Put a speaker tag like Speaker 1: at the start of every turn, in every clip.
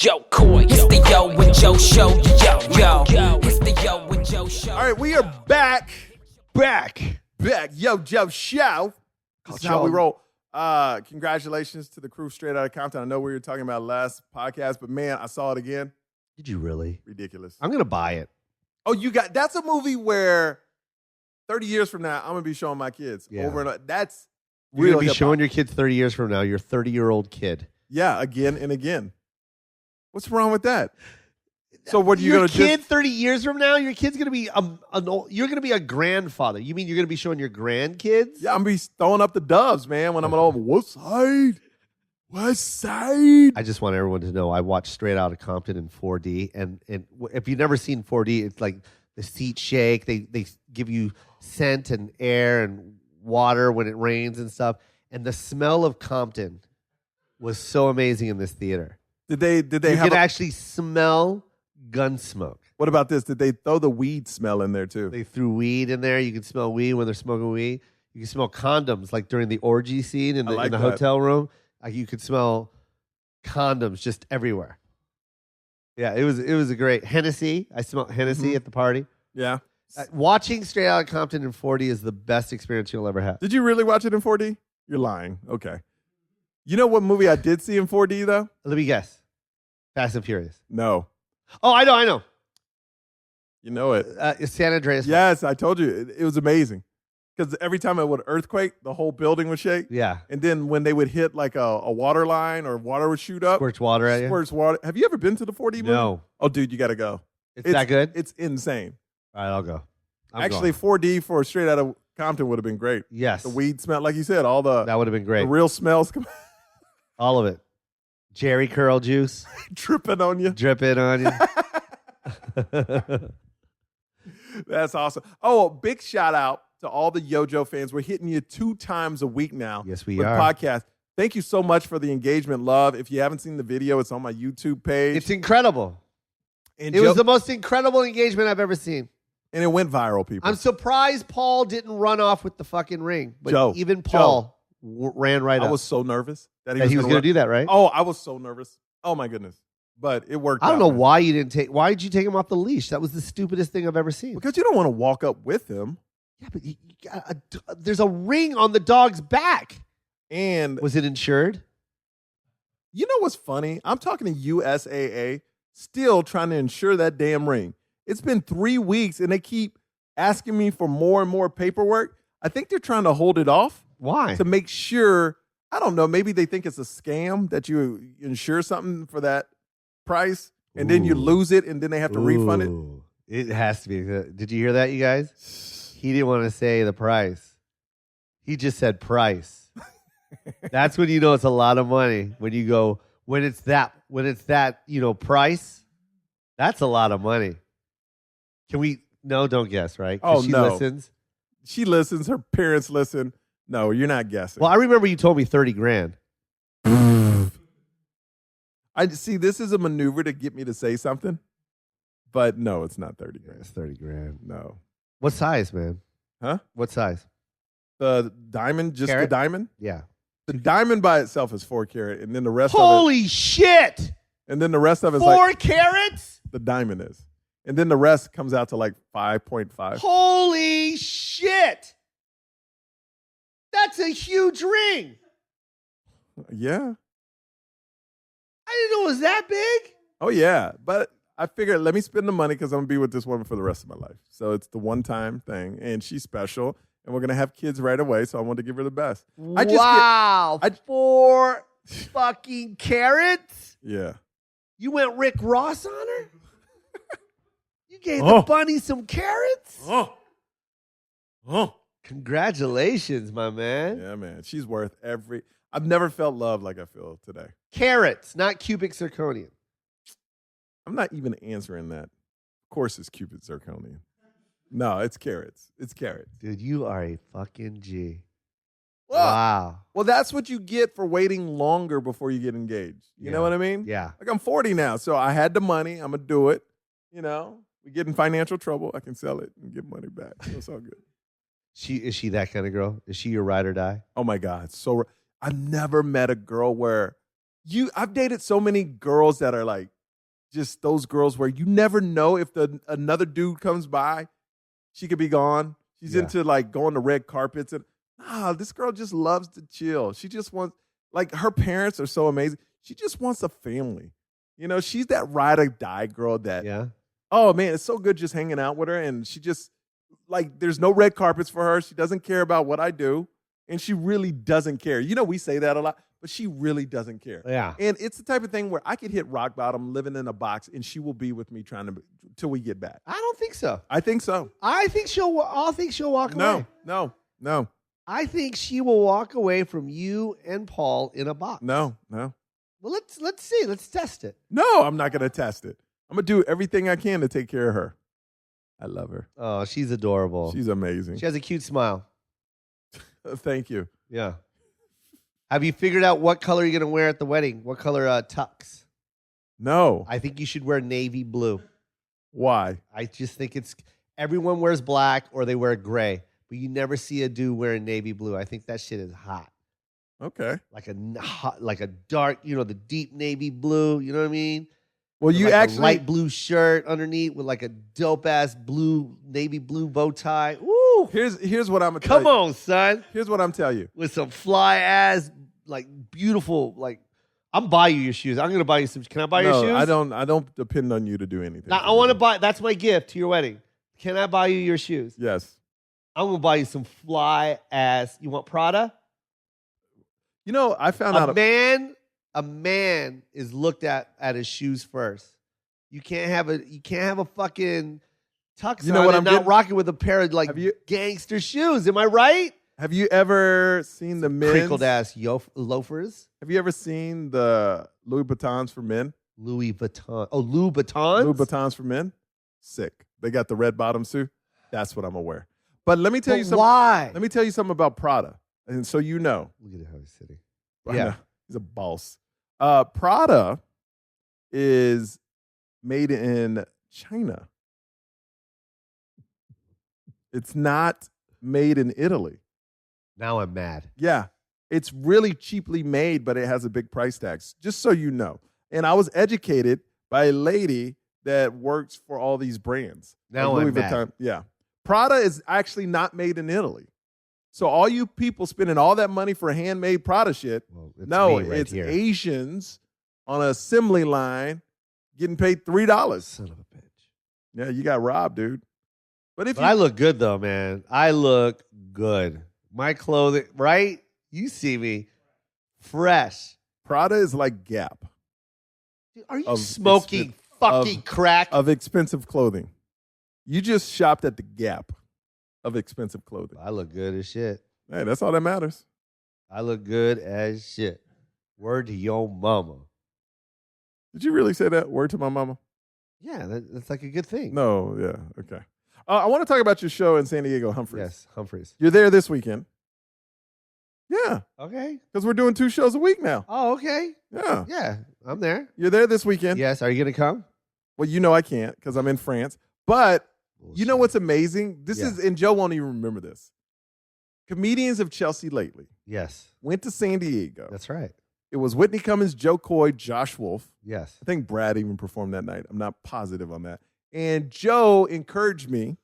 Speaker 1: Joe Coy, it's the Yo and Joe Show, yo. It's the Yo and Joe Show.
Speaker 2: All right, we are back. Yo, Joe Show. This is how we roll. Congratulations to the crew straight out of Compton. I know we were talking about last podcast, but man, I saw it again.
Speaker 3: Did you really?
Speaker 2: Ridiculous.
Speaker 3: I'm gonna buy it.
Speaker 2: Oh, that's a movie where 30 years from now, I'm gonna be showing my kids over and over. That's
Speaker 3: You're
Speaker 2: real
Speaker 3: gonna be
Speaker 2: hip-hop.
Speaker 3: showing your kids 30 years from now your 30-year-old kid.
Speaker 2: Yeah, again and again. What's wrong with that? So what are you
Speaker 3: your
Speaker 2: gonna
Speaker 3: kid 30 years from now? Your kid's gonna be you're gonna be a grandfather. You mean you're gonna be showing your grandkids?
Speaker 2: Yeah, I'm gonna be throwing up the doves, man. When I'm on West Side.
Speaker 3: I just want everyone to know I watched Straight Outta Compton in 4D, and if you've never seen 4D, it's like the seats shake. They give you scent and air and water when it rains and stuff, and the smell of Compton was so amazing in this theater.
Speaker 2: Did they
Speaker 3: You
Speaker 2: have
Speaker 3: could actually smell gun smoke.
Speaker 2: What about this? Did they throw the weed smell in there too?
Speaker 3: They threw weed in there. You can smell weed when they're smoking weed. You can smell condoms, like during the orgy scene in the
Speaker 2: that.
Speaker 3: hotel room. Like you could smell condoms just everywhere. Yeah, it was a great Hennessy. I smelled Hennessy at the party.
Speaker 2: Yeah.
Speaker 3: Watching Straight Outta Compton in 4D is the best experience you'll ever have.
Speaker 2: Did you really watch it in 4D? You're lying. Okay. You know what movie I did see in 4D though?
Speaker 3: Let me guess. Fast and Furious.
Speaker 2: No.
Speaker 3: Oh, I know.
Speaker 2: You know it.
Speaker 3: It's San Andreas.
Speaker 2: Yes, I told you. It was amazing. Because every time it would earthquake, the whole building would shake.
Speaker 3: Yeah.
Speaker 2: And then when they would hit like a water line or water would shoot up.
Speaker 3: Squirts water at you.
Speaker 2: Squirts water. Have you ever been to the 4D movie?
Speaker 3: No.
Speaker 2: Oh, dude, you got to go.
Speaker 3: It's that good?
Speaker 2: It's insane.
Speaker 3: All right, I'll go.
Speaker 2: Actually, 4D for Straight Outta Compton would have been great.
Speaker 3: Yes.
Speaker 2: The weed smell, like you said, all the
Speaker 3: That would have been great.
Speaker 2: the real smells come
Speaker 3: All of it. Jerry curl juice
Speaker 2: tripping on you.
Speaker 3: dripping on you.
Speaker 2: That's awesome. Oh, big shout out to all the Yojo fans. We're hitting you 2 times a week now.
Speaker 3: Yes, we
Speaker 2: with
Speaker 3: are.
Speaker 2: Podcast. Thank you so much for the engagement, love. If you haven't seen the video, it's on my YouTube page.
Speaker 3: It's incredible.
Speaker 2: And
Speaker 3: It was the most incredible engagement I've ever seen.
Speaker 2: and it went viral, people.
Speaker 3: I'm surprised Paul didn't run off with the fucking ring. But
Speaker 2: Joe,
Speaker 3: even Paul ran right
Speaker 2: I
Speaker 3: up.
Speaker 2: was so nervous that
Speaker 3: That he was going to do that, right?
Speaker 2: Oh, I was so nervous. Oh my goodness. But it worked
Speaker 3: I don't
Speaker 2: out,
Speaker 3: know
Speaker 2: man.
Speaker 3: why you didn't take. Why did you take him off the leash? That was the stupidest thing I've ever seen.
Speaker 2: Because you don't want to walk up with him.
Speaker 3: Yeah, but there's a ring on the dog's back.
Speaker 2: And
Speaker 3: Was it insured?
Speaker 2: you know what's funny? I'm talking to USAA, still trying to insure that damn ring. It's been 3 weeks and they keep asking me for more and more paperwork. I think they're trying to hold it off
Speaker 3: Why?
Speaker 2: to make sure. I don't know. Maybe they think it's a scam that you insure something for that price and then you
Speaker 3: Ooh.
Speaker 2: lose it and then they have to refund it.
Speaker 3: Ooh. It has to be. Did you hear that, you guys? He didn't want to say the price. He just said price. That's when you know it's a lot of money. When you go, when it's that, price, that's a lot of money. Can we? No, don't guess, right? 'Cause
Speaker 2: Oh,
Speaker 3: she
Speaker 2: no.
Speaker 3: listens.
Speaker 2: She listens. Her parents listen. No, you're not guessing.
Speaker 3: Well, I remember you told me 30 grand.
Speaker 2: I see. This is a maneuver to get me to say something, but no, it's not 30 grand.
Speaker 3: It's 30 grand.
Speaker 2: No,
Speaker 3: What size, man?
Speaker 2: huh?
Speaker 3: What size?
Speaker 2: The diamond, just
Speaker 3: Carat?
Speaker 2: the diamond.
Speaker 3: Yeah.
Speaker 2: The diamond by itself is 4 carat, and then the rest
Speaker 3: Holy shit!
Speaker 2: of it, and then the rest of it is
Speaker 3: 4
Speaker 2: like
Speaker 3: carats?
Speaker 2: the diamond is, and then the rest comes out to like 5.5.
Speaker 3: Holy shit! That's a huge ring.
Speaker 2: Yeah.
Speaker 3: I didn't know it was that big.
Speaker 2: Oh yeah, but I figured let me spend the money because I'm gonna be with this woman for the rest of my life. So it's the one-time thing, and she's special, and we're gonna have kids right away. So I wanted to give her the best.
Speaker 3: Wow. 4 fucking carats?
Speaker 2: Yeah.
Speaker 3: You went Rick Ross on her? You gave
Speaker 2: Oh.
Speaker 3: the bunny some carrots?
Speaker 2: Oh.
Speaker 3: Congratulations, my man.
Speaker 2: Yeah, man. She's worth every. I've never felt love like I feel today.
Speaker 3: Carrots, not cubic zirconium.
Speaker 2: I'm not even answering that. Of course, it's Cupid zirconium. No, it's carrots. It's carrots.
Speaker 3: Dude, you are a fucking G.
Speaker 2: Well,
Speaker 3: Wow.
Speaker 2: well, that's what you get for waiting longer before you get engaged. You know
Speaker 3: Yeah.
Speaker 2: what I mean?
Speaker 3: Yeah.
Speaker 2: Like I'm 40 now, so I had the money. I'm gonna do it. You know, we get in financial trouble, I can sell it and get money back. So it's all good.
Speaker 3: Is she that kind of girl? Is she your ride or die?
Speaker 2: Oh my God, so I've never met a girl where I've dated so many girls that are like just those girls where you never know if another dude comes by, she could be gone. She's into like going to red carpets and this girl just loves to chill. She just wants, like, her parents are so amazing. She just wants a family. You know, she's that ride or die girl that oh man, it's so good just hanging out with her. And she just, like, there's no red carpets for her. She doesn't care about what I do. And she really doesn't care. You know, we say that a lot, but she really doesn't care.
Speaker 3: Yeah.
Speaker 2: And it's the type of thing where I could hit rock bottom living in a box and she will be with me till we get back.
Speaker 3: I don't think so.
Speaker 2: I think so.
Speaker 3: I think she'll walk away.
Speaker 2: No.
Speaker 3: I think she will walk away from you and Paul in a box.
Speaker 2: No.
Speaker 3: Well, let's see. Let's test it.
Speaker 2: No, I'm not going to test it. I'm going to do everything I can to take care of her. I love her.
Speaker 3: Oh, she's adorable.
Speaker 2: She's amazing.
Speaker 3: She has a cute smile.
Speaker 2: Thank you.
Speaker 3: Yeah. Have you figured out what color you're going to wear at the wedding? What color tux?
Speaker 2: No.
Speaker 3: I think you should wear navy blue.
Speaker 2: Why?
Speaker 3: I just think everyone wears black or they wear gray, but you never see a dude wearing navy blue. I think that shit is hot.
Speaker 2: Okay.
Speaker 3: Like a dark, the deep navy blue. You know what I mean?
Speaker 2: Well, you
Speaker 3: like
Speaker 2: actually
Speaker 3: a light blue shirt underneath with like a dope ass navy blue bow tie. Woo!
Speaker 2: Here's what I'm gonna
Speaker 3: Come on, son.
Speaker 2: Here's what I'm telling you.
Speaker 3: With some fly ass, like beautiful, like I'm buy you your shoes. I'm gonna buy you some. Can I buy your shoes?
Speaker 2: I don't depend on you to do anything.
Speaker 3: Now, I want to buy. That's my gift to your wedding. Can I buy you your shoes?
Speaker 2: Yes.
Speaker 3: I'm gonna buy you some fly ass. You want Prada?
Speaker 2: You know, I found out
Speaker 3: a man is looked at his shoes first. You can't have a fucking tux
Speaker 2: You know
Speaker 3: on
Speaker 2: what
Speaker 3: and
Speaker 2: I'm
Speaker 3: not
Speaker 2: getting-
Speaker 3: rocking with a pair of like gangster shoes. Am I right?
Speaker 2: Have you ever seen the men's
Speaker 3: Crinkled ass loafers.
Speaker 2: Have you ever seen the Louis Vuittons for men?
Speaker 3: Louis Vuitton. Oh, Louis Vuittons?
Speaker 2: Louis Vuittons for men? Sick. They got the red bottom suit. That's what I'm gonna wear. But let me tell you something.
Speaker 3: Why?
Speaker 2: Let me tell you something about Prada. And so you know.
Speaker 3: Look at how he's sitting.
Speaker 2: I
Speaker 3: Yeah.
Speaker 2: know. He's a boss. Prada is made in China. It's not made in Italy.
Speaker 3: Now I'm mad.
Speaker 2: Yeah. It's really cheaply made, but it has a big price tag, just so you know. And I was educated by a lady that works for all these brands.
Speaker 3: Now
Speaker 2: Like
Speaker 3: I'm mad.
Speaker 2: Vuitton. Yeah. Prada is actually not made in Italy. So all you people spending all that money for handmade Prada shit,
Speaker 3: Well, it's
Speaker 2: no,
Speaker 3: me right
Speaker 2: it's
Speaker 3: here.
Speaker 2: Asians on an assembly line getting paid $3.
Speaker 3: Son of a bitch.
Speaker 2: Yeah, you got robbed, dude. But if
Speaker 3: But I look good though, man. I look good. My clothing, right? You see me fresh.
Speaker 2: Prada is like Gap
Speaker 3: Dude, are you
Speaker 2: Of
Speaker 3: smoking fucking crack?
Speaker 2: of expensive clothing. You just shopped at the Gap of expensive clothing.
Speaker 3: I look good as shit.
Speaker 2: Hey, that's all that matters.
Speaker 3: I look good as shit. Word to your mama.
Speaker 2: Did you really say that? Word to my mama?
Speaker 3: Yeah, that's like a good thing.
Speaker 2: No, yeah, okay. I want to talk about your show in San Diego, Humphreys.
Speaker 3: Yes, Humphreys.
Speaker 2: You're there this weekend. Yeah,
Speaker 3: Okay.
Speaker 2: because we're doing 2 shows a week now.
Speaker 3: Oh, okay.
Speaker 2: Yeah.
Speaker 3: Yeah, I'm there.
Speaker 2: You're there this weekend.
Speaker 3: Yes, are you gonna come?
Speaker 2: Well, you know I can't because I'm in France. But you know
Speaker 3: Bullshit.
Speaker 2: what's amazing? This
Speaker 3: Yeah.
Speaker 2: is, and Joe won't even remember this. Comedians of Chelsea lately
Speaker 3: Yes,
Speaker 2: went to San Diego.
Speaker 3: that's right.
Speaker 2: It was Whitney Cummings, Joe Coy, Josh Wolf.
Speaker 3: Yes.
Speaker 2: I think Brad even performed that night. I'm not positive on that. And Joe encouraged me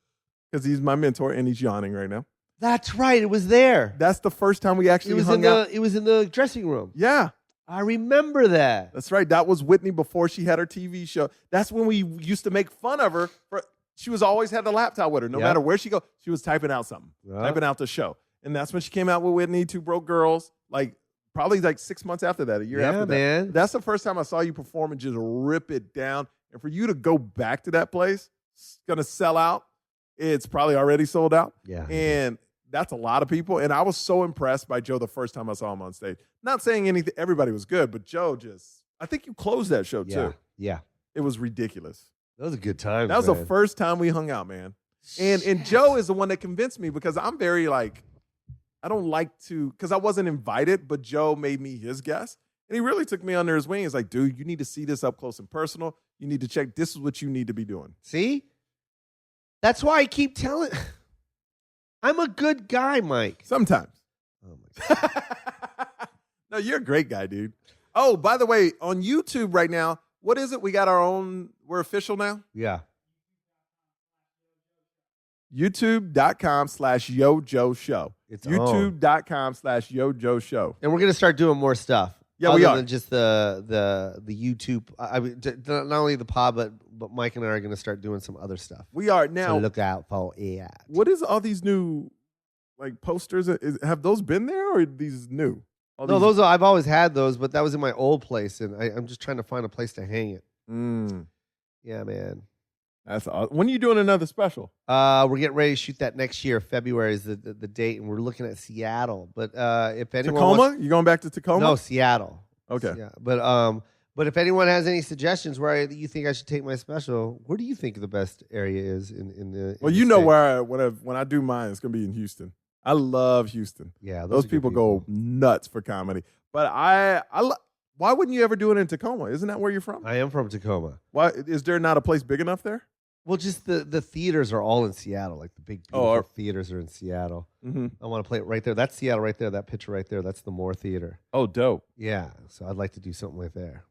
Speaker 2: because he's my mentor and he's yawning right now.
Speaker 3: That's right. It was there.
Speaker 2: That's the first time we
Speaker 3: It
Speaker 2: actually
Speaker 3: was
Speaker 2: hung out.
Speaker 3: It was in the dressing room.
Speaker 2: Yeah,
Speaker 3: I remember that.
Speaker 2: that's right. That was Whitney before she had her TV show. That's when we used to make fun of her. She was always had the laptop with her. No
Speaker 3: Yeah.
Speaker 2: matter where she go, she was typing out something,
Speaker 3: Yeah.
Speaker 2: typing out the show. And that's when she came out with Whitney, Two Broke Girls, like probably like 6 months after that, a year
Speaker 3: Yeah,
Speaker 2: after that.
Speaker 3: man.
Speaker 2: That's the first time I saw you perform and just rip it down. And for you to go back to that place, it's going to sell out. It's probably already sold out.
Speaker 3: Yeah.
Speaker 2: And that's a lot of people. And I was so impressed by Joe the first time I saw him on stage. Not saying anything, everybody was good, but Joe just, I think you closed that show
Speaker 3: Yeah.
Speaker 2: too.
Speaker 3: Yeah.
Speaker 2: It was ridiculous.
Speaker 3: That was a good time.
Speaker 2: That was the first time we hung out, man. And Joe is the one that convinced me because I'm very like, I don't like to, because I wasn't invited, but Joe made me his guest. And he really took me under his wing. He's like, dude, you need to see this up close and personal. You need to check. This is what you need to be doing.
Speaker 3: See? That's why I keep telling. I'm a good guy, Mike.
Speaker 2: Sometimes.
Speaker 3: Oh my God.
Speaker 2: No, you're a great guy, dude. Oh, by the way, on YouTube right now, what is it? We got our own, we're official now?
Speaker 3: Yeah.
Speaker 2: YouTube.com/YoJo Show.
Speaker 3: It's
Speaker 2: YouTube.com/YoJo Show.
Speaker 3: And we're gonna start doing more stuff.
Speaker 2: Yeah,
Speaker 3: other
Speaker 2: we are.
Speaker 3: than just the YouTube. I mean, not only the pod, but Mike and I are gonna start doing some other stuff.
Speaker 2: We are
Speaker 3: So
Speaker 2: now.
Speaker 3: look out for it.
Speaker 2: What is all these new like posters? Have those been there or are these new? All
Speaker 3: No,
Speaker 2: these-
Speaker 3: those I've always had those, but that was in my old place, and I'm just trying to find a place to hang it.
Speaker 2: Mm,
Speaker 3: Yeah, man.
Speaker 2: that's awesome. When are you doing another special?
Speaker 3: We're getting ready to shoot that next year. February is the date, and we're looking at Seattle. But if anyone
Speaker 2: Tacoma?
Speaker 3: wants,
Speaker 2: You going back to Tacoma?
Speaker 3: no, Seattle.
Speaker 2: Okay.
Speaker 3: Yeah, but if anyone has any suggestions where you think I should take my special, where do you think the best area is in the?
Speaker 2: Well,
Speaker 3: in
Speaker 2: you
Speaker 3: the
Speaker 2: know
Speaker 3: state?
Speaker 2: where when I do mine, it's gonna be in Houston. I love Houston.
Speaker 3: Yeah,
Speaker 2: Those
Speaker 3: are good
Speaker 2: people go nuts for comedy. But why wouldn't you ever do it in Tacoma? Isn't that where you're from?
Speaker 3: I am from Tacoma.
Speaker 2: Why is there not a place big enough there?
Speaker 3: Well, just the theaters are all in Seattle. Like the big
Speaker 2: Oh,
Speaker 3: beautiful theaters are in Seattle.
Speaker 2: Mm-hmm.
Speaker 3: I want to play it right there. That's Seattle right there. That picture right there. That's the Moore Theater.
Speaker 2: Oh, dope.
Speaker 3: Yeah, so I'd like to do something right there.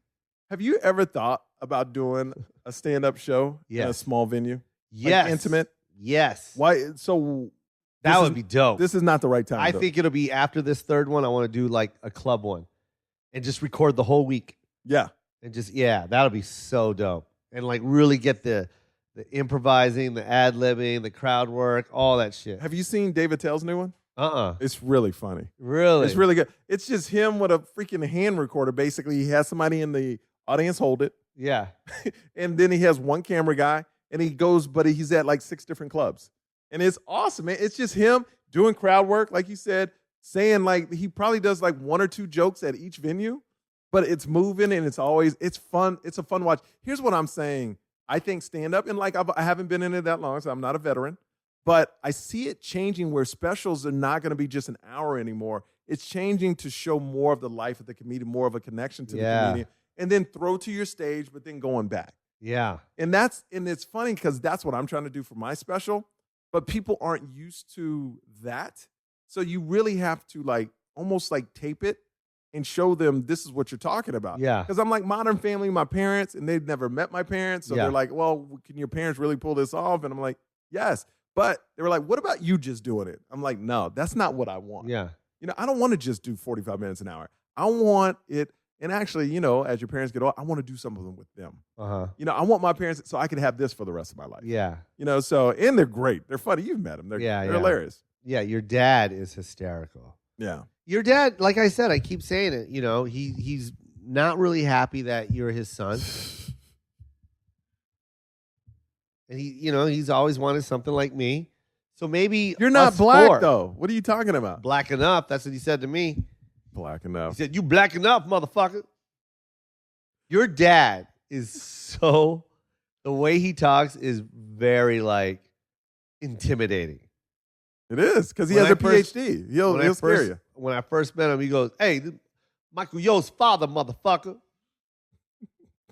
Speaker 2: Have you ever thought about doing a stand-up show in a
Speaker 3: Yes.
Speaker 2: small venue?
Speaker 3: Yes,
Speaker 2: intimate?
Speaker 3: Yes,
Speaker 2: Why? So
Speaker 3: that
Speaker 2: this
Speaker 3: would
Speaker 2: is-
Speaker 3: be dope.
Speaker 2: This is not the right time.
Speaker 3: I
Speaker 2: though.
Speaker 3: think it'll be after this third one. I want to do like a club one, and just record the whole week,
Speaker 2: Yeah.
Speaker 3: and just that'll be so dope, and like really get the improvising, the ad libbing, the crowd work, all that shit.
Speaker 2: Have you seen David Tell's new one? It's really funny.
Speaker 3: Really?
Speaker 2: It's really good. It's just him with a freaking hand recorder. Basically, he has somebody in the audience hold it,
Speaker 3: Yeah.
Speaker 2: and then he has one camera guy, and he goes, but he's at like 6 different clubs, and it's awesome, man. It's just him doing crowd work, like you said, saying like he probably does like 1 or 2 jokes at each venue, but it's moving and it's fun. It's a fun watch. Here's what I'm saying. I think stand up, and like I haven't been in it that long, so I'm not a veteran, but I see it changing where specials are not going to be just an hour anymore. It's changing to show more of the life of the comedian, more of a connection to the comedian, and then throw to your stage, but then going back.
Speaker 3: Yeah.
Speaker 2: And it's funny because that's what I'm trying to do for my special, but people aren't used to that. So you really have to like almost like tape it and show them this is what you're talking about.
Speaker 3: Yeah.
Speaker 2: Because I'm like Modern Family, my parents, and they've never met my parents. So
Speaker 3: Yeah.
Speaker 2: they're like, well, can your parents really pull this off? And I'm like, yes. But they were like, what about you just doing it? I'm like, no, that's not what I want.
Speaker 3: Yeah.
Speaker 2: You know, I don't want to just do 45 minutes an hour. I want it. And actually, you know, as your parents get old, I want to do something with them. You know, I want my parents so I can have this for the rest of my life.
Speaker 3: Yeah.
Speaker 2: You know, so, and they're great. They're funny. You've met them. They're hilarious.
Speaker 3: Yeah. Your dad is hysterical.
Speaker 2: Yeah.
Speaker 3: Your dad, like I said, I keep saying it, you know, he's not really happy that you're his son. And he's always wanted something like me. So maybe
Speaker 2: You're not
Speaker 3: us
Speaker 2: black,
Speaker 3: four-
Speaker 2: though. What are you talking about?
Speaker 3: Black enough. That's what he said to me.
Speaker 2: Black
Speaker 3: He
Speaker 2: enough.
Speaker 3: said, "You black enough, motherfucker." Your dad is so, the way he talks is very like intimidating.
Speaker 2: It is because he
Speaker 3: When
Speaker 2: has
Speaker 3: I
Speaker 2: a
Speaker 3: first-
Speaker 2: PhD. He'll scare you.
Speaker 3: When I first met him, he goes, "Hey, this Michael Yo's father, motherfucker."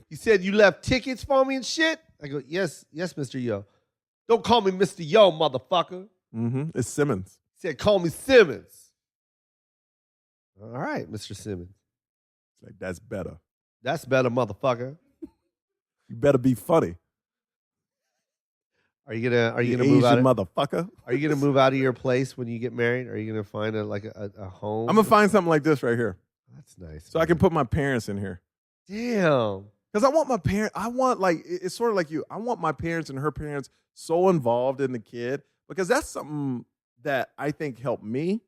Speaker 3: He said, "You left tickets for me and shit?" I go, yes, Mr. Yo. "Don't call me Mr. Yo, motherfucker."
Speaker 2: Mm-hmm. It's Simmons.
Speaker 3: He said, "Call me Simmons." All right, Mr. Simmons.
Speaker 2: It's like, that's better.
Speaker 3: That's better, motherfucker.
Speaker 2: You better be funny.
Speaker 3: Are you gonna
Speaker 2: You
Speaker 3: move out?
Speaker 2: Asian motherfucker.
Speaker 3: Are you gonna move out of your place when you get married? Are you gonna find a home?
Speaker 2: I'm going to find something like this right here
Speaker 3: That's nice.
Speaker 2: so I can put my parents in here.
Speaker 3: Damn.
Speaker 2: Because I want my parents, it's sort of like you. I want my parents and her parents so involved in the kid because that's something that I think helped me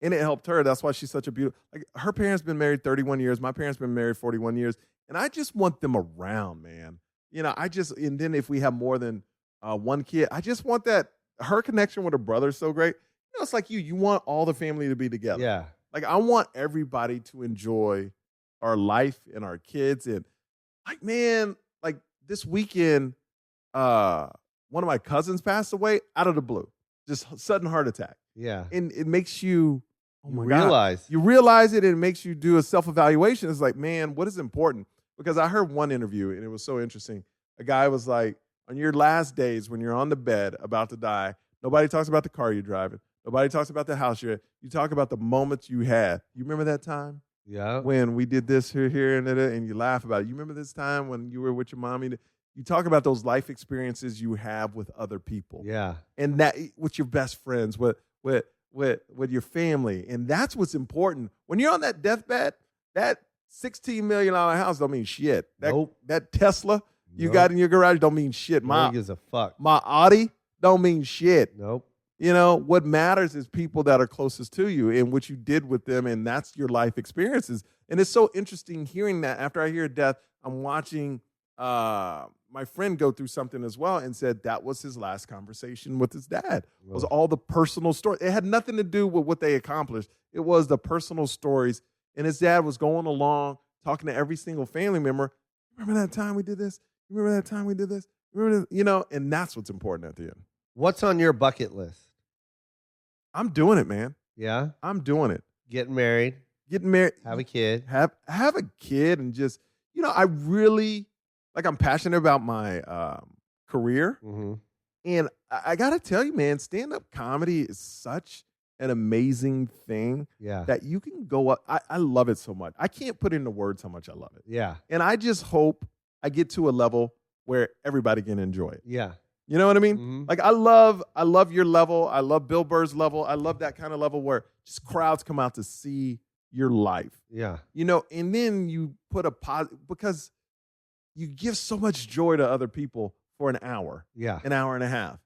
Speaker 2: and it helped her. That's why she's such a beautiful, like her parents been married 31 years. My parents been married 41 years. And I just want them around, man. You know, and then if we have more than one kid, I just want that, her connection with her brother is so great. You know, it's like you want all the family to be together.
Speaker 3: Yeah.
Speaker 2: Like I want everybody to enjoy our life and our kids. And like, man, like this weekend, one of my cousins passed away out of the blue, just sudden heart attack.
Speaker 3: Yeah.
Speaker 2: And it makes you, oh
Speaker 3: You
Speaker 2: my God.
Speaker 3: realize.
Speaker 2: You realize it and it makes you do a self-evaluation. It's like, man, what is important? Because I heard one interview and it was so interesting. A guy was like, on your last days when you're on the bed about to die, nobody talks about the car you're driving. Nobody talks about the house you're in. You talk about the moments you had. You remember that time?
Speaker 3: Yeah.
Speaker 2: when we did this here, and you laugh about it. You remember this time when you were with your mommy? You talk about those life experiences you have with other people.
Speaker 3: Yeah.
Speaker 2: And that with your best friends, with your family. And that's what's important. When you're on that deathbed, that $16 million house don't mean shit.
Speaker 3: Nope.
Speaker 2: That Tesla you
Speaker 3: Nope.
Speaker 2: got in your garage don't mean shit.
Speaker 3: No one gives a fuck.
Speaker 2: My Audi don't mean shit.
Speaker 3: Nope.
Speaker 2: You know, what matters is people that are closest to you and what you did with them, and that's your life experiences. And it's so interesting hearing that. After I hear death, I'm watching my friend go through something as well, and said that was his last conversation with his dad. Was all the personal story. It had nothing to do with what they accomplished. It was the personal stories. And his dad was going along, talking to every single family member. Remember that time we did this? Remember that time we did this? Remember this? You know, and that's what's important at the end.
Speaker 3: What's on your bucket list?
Speaker 2: I'm doing it, man.
Speaker 3: Yeah.
Speaker 2: I'm doing it.
Speaker 3: Getting married.
Speaker 2: Getting married.
Speaker 3: Have a kid.
Speaker 2: Have a kid, and just, you know, I really, like, I'm passionate about my career.
Speaker 3: Mm-hmm.
Speaker 2: And I got to tell you, man, stand-up comedy is such an amazing thing
Speaker 3: Yeah.
Speaker 2: that you can go up. I love it so much. I can't put into words how much I love it.
Speaker 3: Yeah.
Speaker 2: And I just hope I get to a level where everybody can enjoy it.
Speaker 3: Yeah.
Speaker 2: You know what I mean?
Speaker 3: Mhm.
Speaker 2: Like, I love your level. I love Bill Burr's level. I love that kind of level where just crowds come out to see your life.
Speaker 3: Yeah.
Speaker 2: You know, and then you put a positive, because you give so much joy to other people for an hour
Speaker 3: Yeah.
Speaker 2: and a half.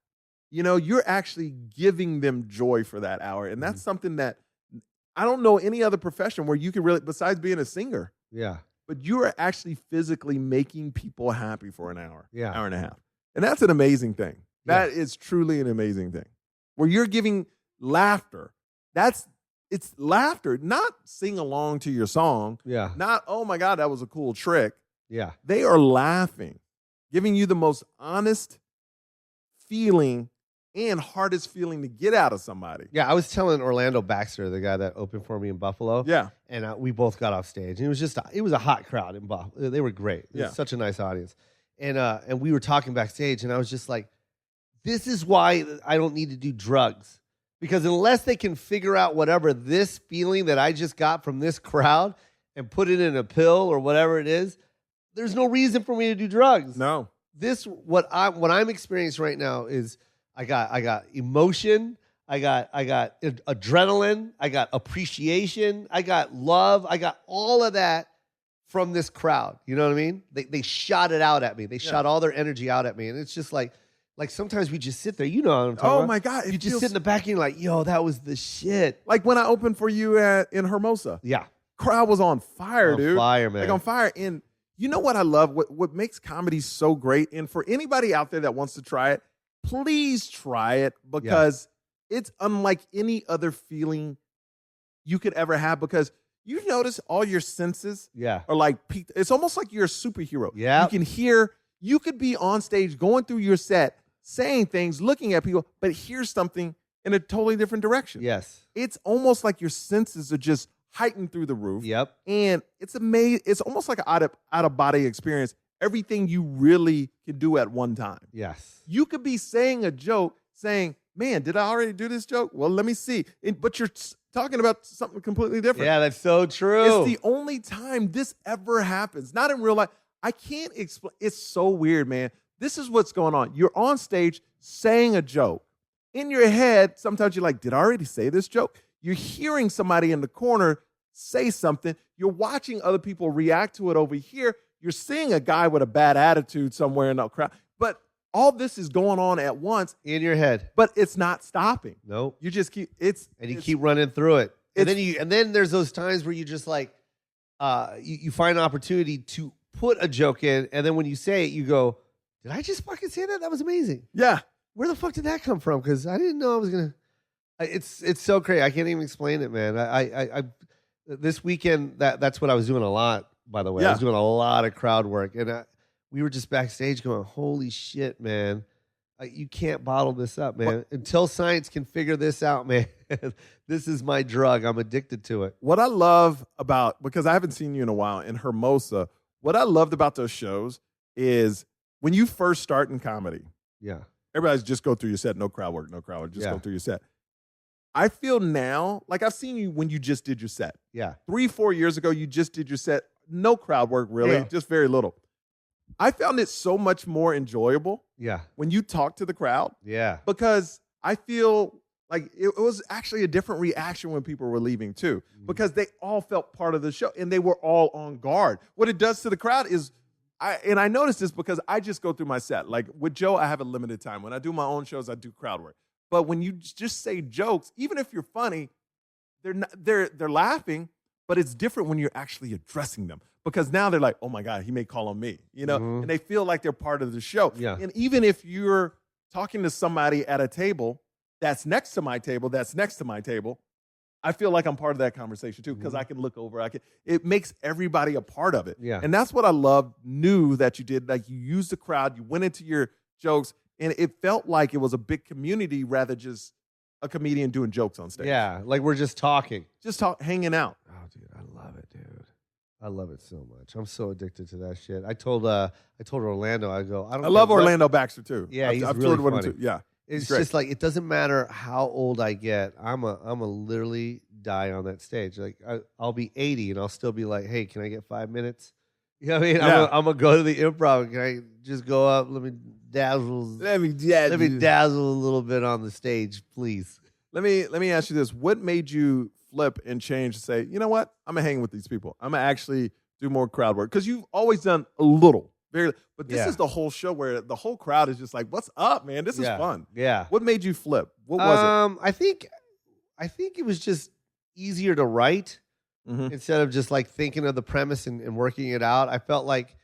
Speaker 2: You know, you're actually giving them joy for that hour. And that's something that I don't know any other profession where you can really, besides being a singer,
Speaker 3: Yeah.
Speaker 2: but you are actually physically making people happy for an hour,
Speaker 3: Yeah.
Speaker 2: hour and a half. And that's an amazing thing.
Speaker 3: Yeah.
Speaker 2: That is truly an amazing thing. Where you're giving laughter. It's laughter, not sing along to your song,
Speaker 3: Yeah.
Speaker 2: not, oh my God, that was a cool trick.
Speaker 3: Yeah.
Speaker 2: They are laughing, giving you the most honest feeling and hardest feeling to get out of somebody.
Speaker 3: Yeah. I was telling Orlando Baxter, the guy that opened for me in Buffalo.
Speaker 2: Yeah.
Speaker 3: And we both got off stage, and it was just it was a hot crowd in Buffalo. They were great. It was
Speaker 2: Yeah.
Speaker 3: such a nice audience, and we were talking backstage, and I was just like, "This is why I don't need to do drugs, because unless they can figure out whatever this feeling that I just got from this crowd and put it in a pill or whatever it is, there's no reason for me to do drugs."
Speaker 2: No.
Speaker 3: What I'm experiencing right now is I got emotion. I got adrenaline, I got appreciation, I got love, I got all of that from this crowd. You know what I mean? They shot it out at me. They shot all their energy out at me. And it's just like sometimes we just sit there. You know what I'm talking about.
Speaker 2: Oh my God.
Speaker 3: You just sit in the back and you're like, yo, that was the shit.
Speaker 2: Like when I opened for you in Hermosa.
Speaker 3: Yeah.
Speaker 2: Crowd was on fire,
Speaker 3: On
Speaker 2: dude.
Speaker 3: fire, man.
Speaker 2: Like on fire. And you know what I love? What makes comedy so great? And for anybody out there that wants to try it, please try it, because it's unlike any other feeling you could ever have, because you notice all your senses are like peaked. It's almost like you're a superhero.
Speaker 3: Yeah.
Speaker 2: You can hear, you could be on stage going through your set, saying things, looking at people, but hear something in a totally different direction.
Speaker 3: Yes.
Speaker 2: It's almost like your senses are just heightened through the roof.
Speaker 3: Yep.
Speaker 2: And it's amazing. It's almost like an out of body experience. Everything you really can do at one time.
Speaker 3: Yes.
Speaker 2: You could be saying a joke, saying, man, did I already do this joke? Well, let me see. But you're talking about something completely different.
Speaker 3: Yeah, that's so true.
Speaker 2: It's the only time this ever happens. Not in real life. I can't explain. It's so weird, man. This is what's going on. You're on stage saying a joke. In your head, sometimes you're like, did I already say this joke? You're hearing somebody in the corner say something. You're watching other people react to it over here. You're seeing a guy with a bad attitude somewhere in the crowd. But all this is going on at once.
Speaker 3: In your head.
Speaker 2: But it's not stopping.
Speaker 3: Nope.
Speaker 2: You just keep,
Speaker 3: you keep running through it. And then there's those times where you just like, you find an opportunity to put a joke in, and then when you say it, you go, did I just fucking say that? That was amazing.
Speaker 2: Yeah.
Speaker 3: Where the fuck did that come from? Because I didn't know I was gonna. It's so crazy. I can't even explain it, man. I this weekend that's what I was doing a lot. By the way, I was doing a lot of crowd work, and we were just backstage going, "Holy shit, man! You can't bottle this up, man. Until science can figure this out, man. This is my drug. I'm addicted to it."
Speaker 2: What I love about, because I haven't seen you in a while, in Hermosa, what I loved about those shows is when you first start in comedy.
Speaker 3: Yeah.
Speaker 2: Everybody's just go through your set, no crowd work, just go through your set. I feel now, like I've seen you when you just did your set.
Speaker 3: Yeah.
Speaker 2: 3-4 years ago, you just did your set. No crowd work, really,
Speaker 3: Yeah.
Speaker 2: just very little. I found it so much more enjoyable
Speaker 3: Yeah.
Speaker 2: when you talk to the crowd
Speaker 3: Yeah.
Speaker 2: because I feel like it was actually a different reaction when people were leaving too, because they all felt part of the show and they were all on guard. What it does to the crowd is, I noticed this because I just go through my set. Like with Joe, I have a limited time. When I do my own shows, I do crowd work. But when you just say jokes, even if you're funny, they're laughing, but it's different when you're actually addressing them because now they're like, oh my God, he may call on me, and they feel like they're part of the show.
Speaker 3: Yeah.
Speaker 2: And even if you're talking to somebody at a table that's next to my table, I feel like I'm part of that conversation too because I can look over. It makes everybody a part of it.
Speaker 3: Yeah.
Speaker 2: And that's what I love, knew that you did. Like you used the crowd, you went into your jokes, and it felt like it was a big community rather just a comedian doing jokes on stage.
Speaker 3: Yeah. Like we're just talking.
Speaker 2: Just hanging out.
Speaker 3: Oh, dude, I love it, dude. I love it so much. I'm so addicted to that shit. I told Orlando, I go, I
Speaker 2: love Orlando Baxter too.
Speaker 3: Yeah, he's
Speaker 2: I've
Speaker 3: really
Speaker 2: toured with him
Speaker 3: funny.
Speaker 2: too. Yeah.
Speaker 3: It's
Speaker 2: great.
Speaker 3: just like it doesn't matter how old I get. I'm a literally die on that stage. Like I'll be 80 and I'll still be like, hey, can I get 5 minutes? You know what I mean?
Speaker 2: Yeah.
Speaker 3: I'm gonna go to the improv. Can I just go up? Let me dazzle a little bit on the stage, please.
Speaker 2: Let me ask you this. What made you flip and change to say, you know what? I'm gonna hang with these people. I'm gonna actually do more crowd work. Because you've always done a little. But this is the whole show where the whole crowd is just like, what's up, man? This is fun.
Speaker 3: Yeah.
Speaker 2: What made you flip? What was it?
Speaker 3: I think it was just easier to write instead of just like thinking of the premise and working it out. I felt like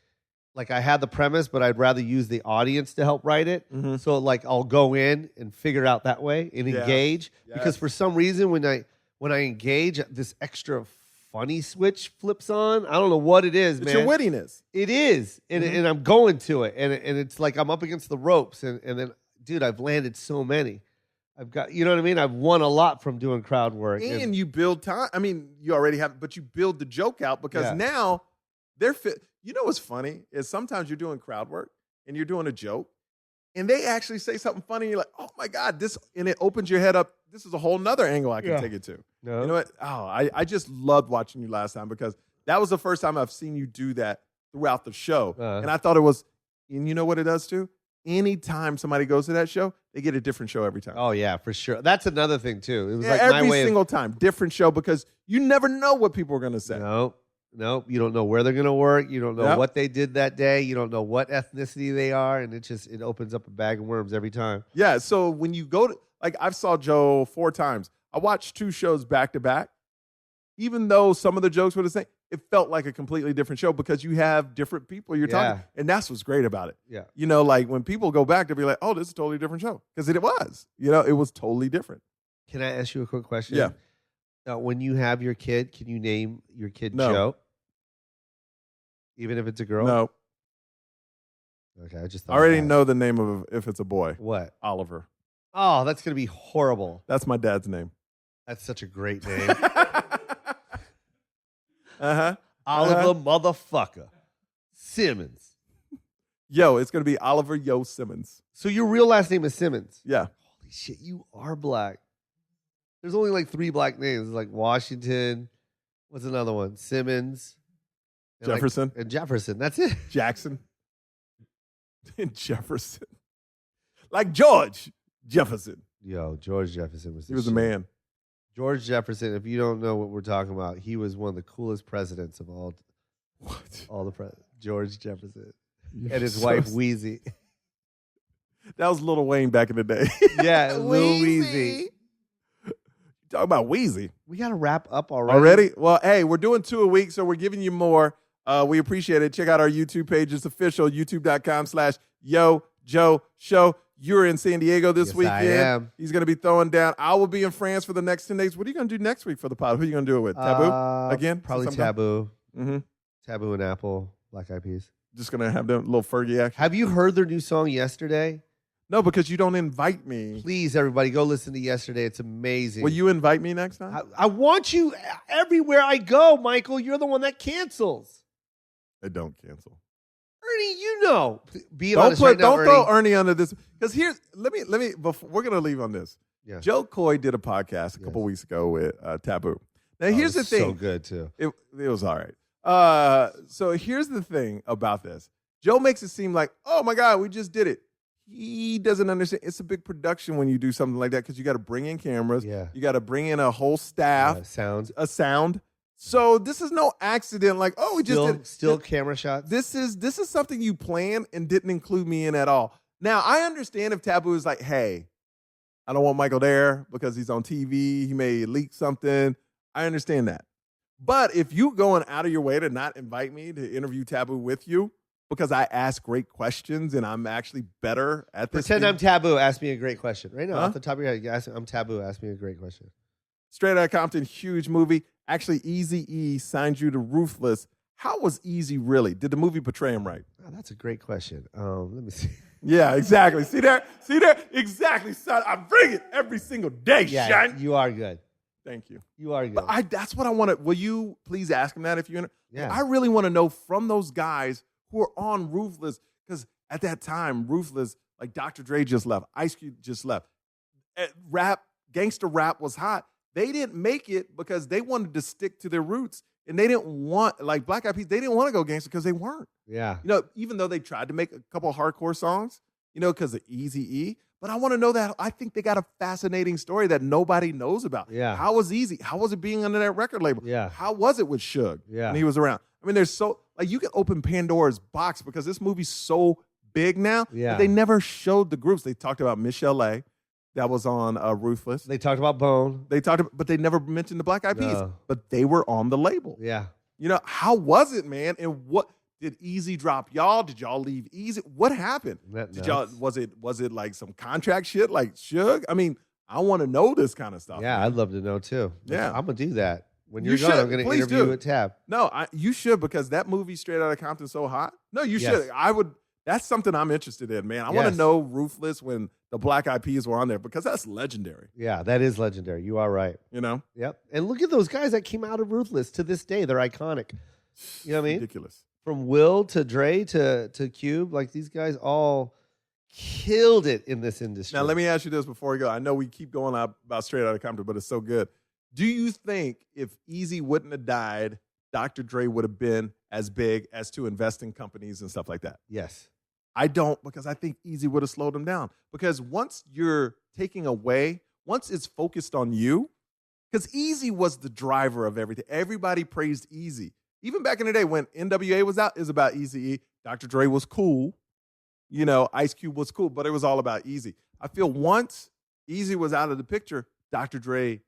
Speaker 3: I had the premise, but I'd rather use the audience to help write it. So like I'll go in and figure out that way and engage.
Speaker 2: Yes.
Speaker 3: Because for some reason when I engage, this extra funny switch flips on. I don't know what it is,
Speaker 2: It's
Speaker 3: man.
Speaker 2: your wittiness.
Speaker 3: It is. And I'm going to it. And it's like I'm up against the ropes. And then, dude, I've landed so many. I've got, you know what I mean? I've won a lot from doing crowd work.
Speaker 2: And you build time. I mean, you already have, but you build the joke out because now they're fit. You know what's funny is sometimes you're doing crowd work and you're doing a joke and they actually say something funny. And you're like, oh my God, this, and it opens your head up. This is a whole nother angle I can take it to.
Speaker 3: No.
Speaker 2: You know what? Oh, I just loved watching you last time because that was the first time I've seen you do that throughout the show. And I thought it was, and you know what it does too? Anytime somebody goes to that show, they get a different show every time.
Speaker 3: Oh, yeah, for sure. That's another thing, too. It was like
Speaker 2: every
Speaker 3: my way
Speaker 2: single time, different show because you never know what people are going to say.
Speaker 3: No, you don't know where they're going to work. You don't know what they did that day. You don't know what ethnicity they are. And it opens up a bag of worms every time.
Speaker 2: Yeah, so when you go to, like I've saw Joe 4 times. I watched 2 shows back to back. Even though some of the jokes were the same, it felt like a completely different show because you have different people you're talking. And that's what's great about it.
Speaker 3: Yeah.
Speaker 2: You know, like when people go back, they'll be like, oh, this is a totally different show. Because it was. You know, it was totally different.
Speaker 3: Can I ask you a quick question?
Speaker 2: Yeah.
Speaker 3: Now, when you have your kid, can you name your kid
Speaker 2: No.
Speaker 3: Joe? Even if it's a girl?
Speaker 2: No.
Speaker 3: Okay, I just
Speaker 2: I
Speaker 3: thought
Speaker 2: already
Speaker 3: that.
Speaker 2: know the name of if it's a boy.
Speaker 3: What?
Speaker 2: Oliver.
Speaker 3: Oh, that's going to be horrible.
Speaker 2: That's my dad's name.
Speaker 3: That's such a great name.
Speaker 2: Uh-huh.
Speaker 3: Oliver motherfucker Simmons.
Speaker 2: Yo, it's going to be Oliver Yo Simmons.
Speaker 3: So your real last name is Simmons?
Speaker 2: Yeah.
Speaker 3: Holy shit, you are black. There's only like 3 black names, like Washington. What's another one? Simmons. And
Speaker 2: Jefferson.
Speaker 3: and Jefferson. That's it.
Speaker 2: Jackson. And Jefferson. Like George Jefferson.
Speaker 3: Yo, George Jefferson was
Speaker 2: He was a
Speaker 3: shit.
Speaker 2: man.
Speaker 3: George Jefferson, if you don't know what we're talking about, he was one of the coolest presidents of all the presidents. George Jefferson. And his wife, Wheezy.
Speaker 2: That was Lil Wayne back in the day.
Speaker 3: Yeah, Lil Weezy.
Speaker 2: Talk about Wheezy.
Speaker 3: We got to wrap up already.
Speaker 2: Already? Well, hey, we're doing 2 a week, so we're giving you more. We appreciate it. Check out our YouTube page. It's official, youtube.com/Yo Joe Show. You're in San Diego this
Speaker 3: Yes,
Speaker 2: weekend.
Speaker 3: I am.
Speaker 2: He's going to be throwing down. I will be in France for the next 10 days. What are you going to do next week for the pod? Who are you going to do it with? Taboo? Again?
Speaker 3: Probably
Speaker 2: Sometime?
Speaker 3: Taboo.
Speaker 2: Mm-hmm.
Speaker 3: Taboo and Apple, Black Eyed Peas.
Speaker 2: Just going to have them little Fergie action.
Speaker 3: Have you heard their new song Yesterday?
Speaker 2: No, because you don't invite me.
Speaker 3: Please, everybody, go listen to Yesterday. It's amazing.
Speaker 2: Will you invite me next time?
Speaker 3: I want you everywhere I go, Michael. You're the one that cancels.
Speaker 2: I don't cancel.
Speaker 3: Ernie, you know. Be honest
Speaker 2: Don't
Speaker 3: right now,
Speaker 2: throw
Speaker 3: Ernie.
Speaker 2: Ernie under this. Because here's let me before we're gonna leave on this.
Speaker 3: Yeah.
Speaker 2: Joe Coy did a podcast a couple weeks ago with Taboo. Now, here's the thing.
Speaker 3: So good, too.
Speaker 2: It was all right. So here's the thing about this. Joe makes it seem like, oh my God, we just did it. He doesn't understand. It's a big production when you do something like that because you got to bring in cameras.
Speaker 3: Yeah.
Speaker 2: You got to bring in a whole staff. A sound. So this is no accident. Like, oh, we just did.
Speaker 3: Still camera shots.
Speaker 2: This is something you planned and didn't include me in at all. Now, I understand if Taboo is like, hey, I don't want Michael there because he's on TV. He may leak something. I understand that. But if you going out of your way to not invite me to interview Taboo with you because I ask great questions and I'm actually better at this.
Speaker 3: Pretend I'm Taboo. Ask me a great question. Right now,
Speaker 2: Huh?
Speaker 3: off the top of your head, I'm Taboo. Ask me a great question.
Speaker 2: Straight Outta Compton, huge movie. Actually, Eazy-E signed you to Ruthless. How was Eazy really? Did the movie portray him right?
Speaker 3: Oh, that's a great question. Let me see.
Speaker 2: Yeah, exactly. See there? Exactly, son. I bring it every single day,
Speaker 3: Yeah,
Speaker 2: son.
Speaker 3: you are good.
Speaker 2: Thank you.
Speaker 3: You are good.
Speaker 2: But that's what I want to. Will you please ask him that if you're?
Speaker 3: Yeah.
Speaker 2: I really want to know from those guys who are on Ruthless at that time, Ruthless, like Dr. Dre just left, Ice Cube just left. Gangster rap was hot. They didn't make it because they wanted to stick to their roots. And they didn't want, like Black Eyed Peas, they didn't want to go gangster because they weren't.
Speaker 3: Yeah.
Speaker 2: Even though they tried to make a couple of hardcore songs, because of Eazy-E. But I want to know that. I think they got a fascinating story that nobody knows about.
Speaker 3: Yeah.
Speaker 2: How was Eazy? How was it being under that record label?
Speaker 3: Yeah.
Speaker 2: How was it with Suge
Speaker 3: Yeah.
Speaker 2: when he was around? I mean, there's you can open Pandora's box because this movie's so big now.
Speaker 3: Yeah.
Speaker 2: That they never showed the groups. They talked about Michelle A. That was on Ruthless.
Speaker 3: They talked about Bone.
Speaker 2: But they never mentioned the Black Eyed Peas.
Speaker 3: No.
Speaker 2: But they were on the label.
Speaker 3: Yeah.
Speaker 2: How was it, man? And what did Eazy drop y'all? Did y'all leave Eazy? What happened? Did y'all was it like some contract shit like Suge? I mean, I want to know this kind of stuff.
Speaker 3: Yeah,
Speaker 2: man.
Speaker 3: I'd love to know too.
Speaker 2: Yeah.
Speaker 3: I'm gonna do that. When
Speaker 2: You
Speaker 3: you're gone,
Speaker 2: should.
Speaker 3: I'm gonna
Speaker 2: Please
Speaker 3: interview
Speaker 2: do.
Speaker 3: with Tab.
Speaker 2: No, you should because that movie Straight Outta Compton so hot. No, you
Speaker 3: Yes.
Speaker 2: should. I would. That's something I'm interested in, man. I want
Speaker 3: Yes.
Speaker 2: to know Ruthless when the Black Eyed Peas were on there because that's legendary.
Speaker 3: Yeah, that is legendary. You are right. Yep. And look at those guys that came out of Ruthless to this day. They're iconic. You know what I mean?
Speaker 2: Ridiculous.
Speaker 3: From Will to Dre to Cube, like these guys all killed it in this industry.
Speaker 2: Now, let me ask you this before we go. I know we keep going on about Straight Outta Compton, but it's so good. Do you think if Eazy wouldn't have died, Dr. Dre would have been as big as to invest in companies and stuff like that?
Speaker 3: Yes.
Speaker 2: I don't, because I think Eazy would have slowed him down. Because once you're taking away, once it's focused on you, because Eazy was the driver of everything. Everybody praised Eazy. Even back in the day when NWA was out, it was about Eazy-E. Dr. Dre was cool. Ice Cube was cool, but it was all about Eazy. I feel once Eazy was out of the picture, Dr. Dre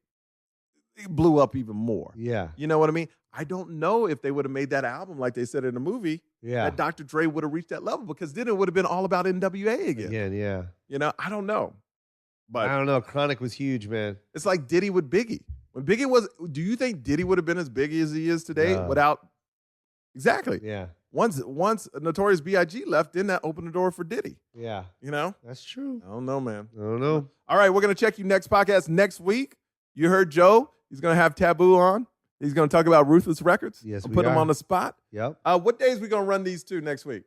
Speaker 2: blew up even more.
Speaker 3: Yeah.
Speaker 2: You know what I mean? I don't know if they would have made that album like they said in the movie,
Speaker 3: Yeah.
Speaker 2: that Dr. Dre would have reached that level because then it would have been all about NWA again.
Speaker 3: Yeah.
Speaker 2: I don't know. But
Speaker 3: I don't know. Chronic was huge, man.
Speaker 2: it's like Diddy with Biggie. When Biggie was, do you think Diddy would have been as big as he is today
Speaker 3: No.
Speaker 2: without? Exactly.
Speaker 3: Yeah.
Speaker 2: Once Notorious B.I.G. left, didn't that open the door for Diddy?
Speaker 3: Yeah. That's true.
Speaker 2: I don't know, man.
Speaker 3: I don't know.
Speaker 2: All right, we're going to check you next podcast next week. You heard Joe. He's going to have Taboo on. He's going to talk about Ruthless Records.
Speaker 3: Yes,
Speaker 2: I'll
Speaker 3: we
Speaker 2: put him
Speaker 3: are.
Speaker 2: on the spot.
Speaker 3: Yep.
Speaker 2: What days we going to run these two next week?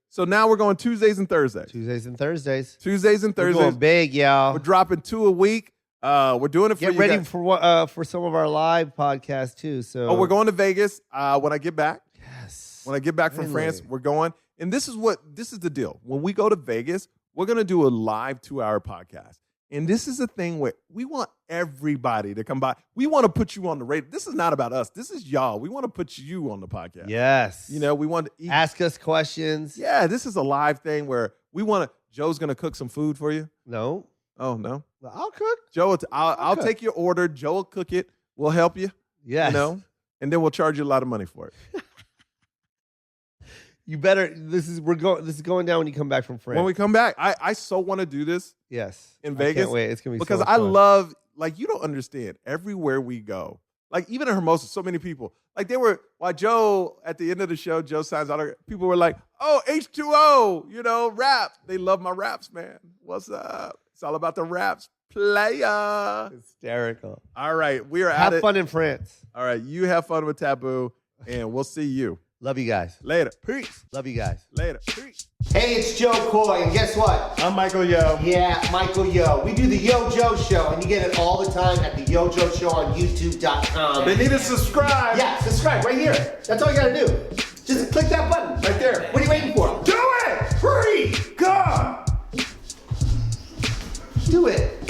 Speaker 2: So now we're going Tuesdays and Thursdays.
Speaker 3: Tuesdays and Thursdays.
Speaker 2: Tuesdays and
Speaker 3: We're
Speaker 2: Thursdays.
Speaker 3: going big, y'all.
Speaker 2: We're dropping 2 a week. We're doing it for
Speaker 3: Get
Speaker 2: you
Speaker 3: ready
Speaker 2: guys.
Speaker 3: for some of our live podcasts too. So
Speaker 2: Oh, we're going to Vegas when I get back.
Speaker 3: Yes.
Speaker 2: When I get back from
Speaker 3: Finally.
Speaker 2: France, we're going. And this is the deal. When we go to Vegas, we're going to do a live 2-hour podcast. And this is a thing where we want everybody to come by. We want to put you on the radio. This is not about us. This is y'all. We want to put you on the podcast.
Speaker 3: Yes.
Speaker 2: We want to eat.
Speaker 3: Ask us questions.
Speaker 2: Yeah, this is a live thing where we want to. Joe's going to cook some food for you.
Speaker 3: No.
Speaker 2: Oh, no.
Speaker 3: Well, I'll cook.
Speaker 2: Joe, I'll
Speaker 3: cook.
Speaker 2: take your order. Joe will cook it. We'll help you.
Speaker 3: Yes.
Speaker 2: And then we'll charge you a lot of money for it.
Speaker 3: You better. This is going down when you come back from France.
Speaker 2: When we come back, I so want to do this
Speaker 3: yes.
Speaker 2: in
Speaker 3: I
Speaker 2: Vegas.
Speaker 3: can't wait. It's gonna be
Speaker 2: because
Speaker 3: so much
Speaker 2: I
Speaker 3: fun.
Speaker 2: love, you don't understand, everywhere we go, even in Hermosa, so many people, while Joe, at the end of the show, Joe signs out, people were like, oh, H2O, rap. They love my raps, man. What's up? It's all about the raps. Playa.
Speaker 3: Hysterical.
Speaker 2: All right, we are
Speaker 3: Have
Speaker 2: at it.
Speaker 3: fun in France.
Speaker 2: All right, you have fun with Taboo, and we'll see you
Speaker 3: Love you guys.
Speaker 2: Later. Peace.
Speaker 3: Love you guys.
Speaker 2: Later. Peace.
Speaker 4: Hey, it's Joe Coy, and guess what?
Speaker 2: I'm Michael Yo.
Speaker 4: Yeah, Michael Yo. We do the Yo Joe Show, and you get it all the time at the Yo Joe Show on YouTube.com.
Speaker 2: They need to subscribe.
Speaker 4: Yeah, subscribe right here. That's all you gotta do. Just click that button right there. What are you waiting for?
Speaker 2: Do it. Free. God.
Speaker 4: Do it.